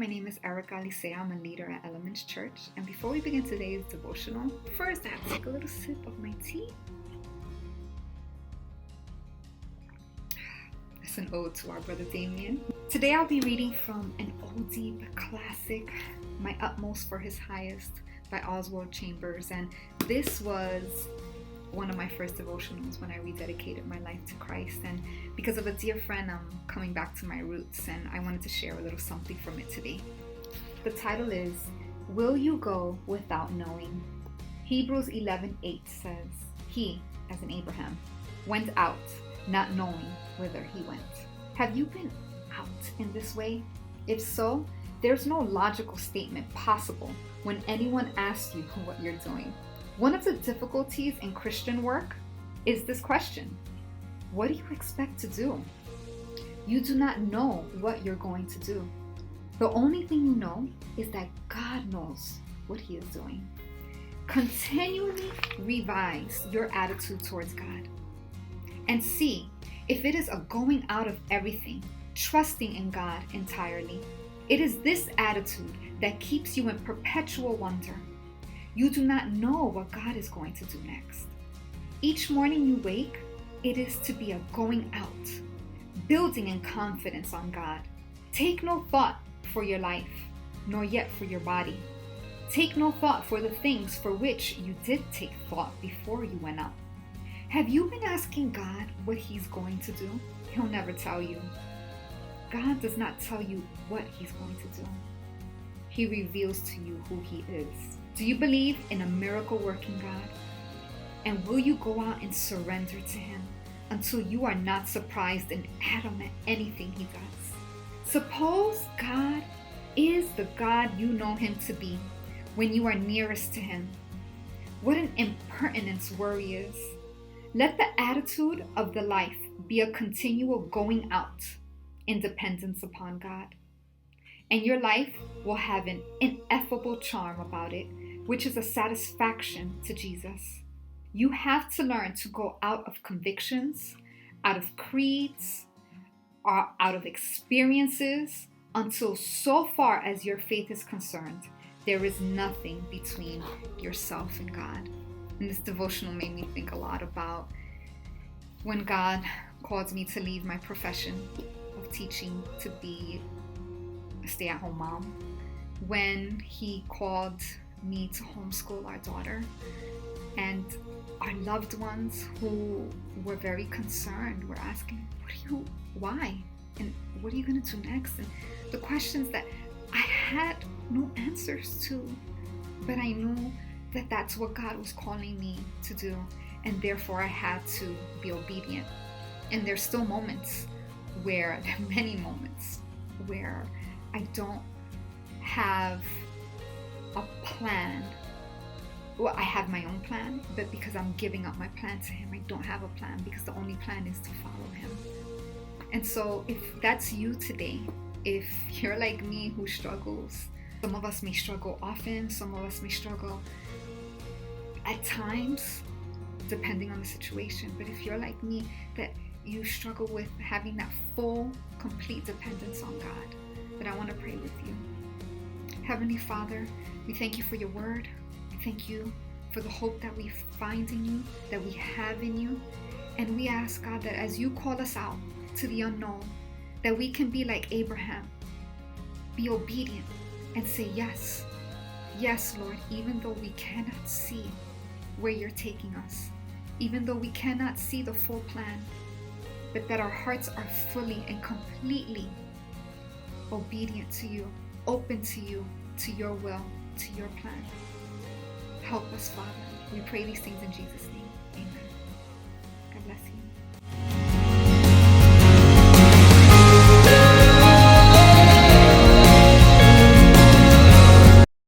my name is Erika Alicea. I'm a leader at Elements Church. And before we begin today's devotional, first I have to take a little sip of my tea. It's an ode to our brother Damien. Today I'll be reading from an oldie but classic, My Utmost for His Highest by Oswald Chambers. And this was one of my first devotionals when I rededicated my life to Christ. And because of a dear friend, I'm coming back to my roots, and I wanted to share a little something from it today. The title is, Will You Go Without Knowing? Hebrews 11:8 says, He, as in Abraham, went out not knowing whither he went. Have you been out in this way? If so, there's no logical statement possible when anyone asks you what you're doing. One of the difficulties in Christian work is this question: what do you expect to do? You do not know what you're going to do. The only thing you know is that God knows what He is doing. Continually revise your attitude towards God and see if it is a going out of everything, trusting in God entirely. It is this attitude that keeps you in perpetual wonder. You do not know what God is going to do next. Each morning you wake, it is to be a going out, building in confidence on God. Take no thought for your life, nor yet for your body. Take no thought for the things for which you did take thought before you went out. Have you been asking God what He's going to do? He'll never tell you. God does not tell you what He's going to do. He reveals to you who He is. Do you believe in a miracle-working God? And will you go out and surrender to Him until you are not surprised an atom at anything He does? Suppose God is the God you know Him to be when you are nearest to Him. What an impertinence worry is. Let the attitude of the life be a continual going out in dependence upon God. And your life will have an ineffable charm about it, which is a satisfaction to Jesus. You have to learn to go out of convictions, out of creeds, or out of experiences, until so far as your faith is concerned, there is nothing between yourself and God. And this devotional made me think a lot about when God called me to leave my profession of teaching to be a stay-at-home mom, when He called me to homeschool our daughter, and our loved ones who were very concerned were asking, why? And what are you going to do next? And the questions that I had no answers to, but I knew that that's what God was calling me to do, and therefore I had to be obedient. And there's still moments there are many moments where I don't have a plan. Well, I have my own plan, but because I'm giving up my plan to Him, I don't have a plan, because the only plan is to follow Him. And so if that's you today, if you're like me who struggles, some of us may struggle often, some of us may struggle at times, depending on the situation. But if you're like me, that you struggle with having that full, complete dependence on God, then I want to pray with you. Heavenly Father, we thank You for Your word. We thank You for the hope that we find in You, that we have in You. And we ask, God, that as You call us out to the unknown, that we can be like Abraham, be obedient and say yes. Yes, Lord, even though we cannot see where You're taking us, even though we cannot see the full plan, but that our hearts are fully and completely obedient to You, open to You, to Your will, to Your plan. Help us, Father. We pray these things in Jesus' name.